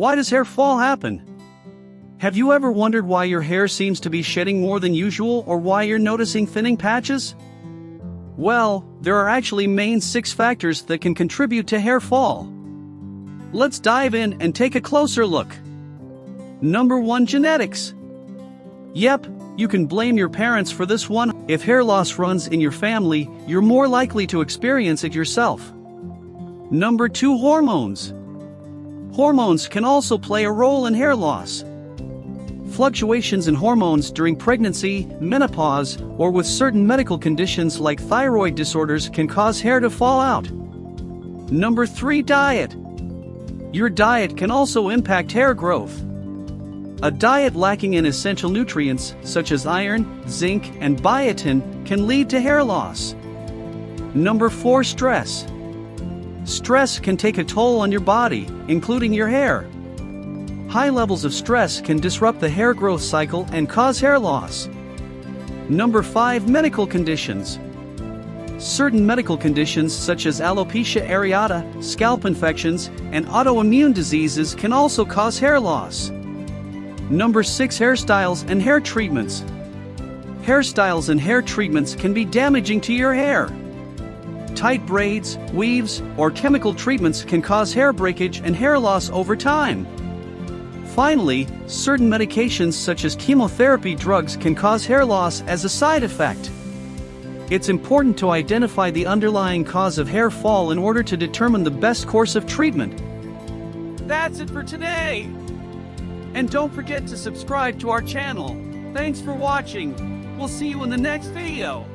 Why does hair fall happen? Have you ever wondered why your hair seems to be shedding more than usual or why you're noticing thinning patches? Well, there are actually main 6 factors that can contribute to hair fall. Let's dive in and take a closer look. Number 1. Genetics. Yep, you can blame your parents for this one. If hair loss runs in your family, you're more likely to experience it yourself. Number 2. Hormones. Hormones can also play a role in hair loss. Fluctuations in hormones during pregnancy, menopause, or with certain medical conditions like thyroid disorders can cause hair to fall out. Number 3. Diet. Your diet can also impact hair growth. A diet lacking in essential nutrients such as iron, zinc, and biotin can lead to hair loss. Number 4. Stress. Stress can take a toll on your body, including your hair. High levels of stress can disrupt the hair growth cycle and cause hair loss. Number 5. Medical conditions. Certain medical conditions such as alopecia areata, scalp infections, and autoimmune diseases can also cause hair loss. Number 6. Hairstyles and hair treatments. Hairstyles and hair treatments can be damaging to your hair. Tight braids, weaves, or chemical treatments can cause hair breakage and hair loss over time. Finally, certain medications such as chemotherapy drugs can cause hair loss as a side effect. It's important to identify the underlying cause of hair fall in order to determine the best course of treatment. That's it for today! And don't forget to subscribe to our channel. Thanks for watching. We'll see you in the next video.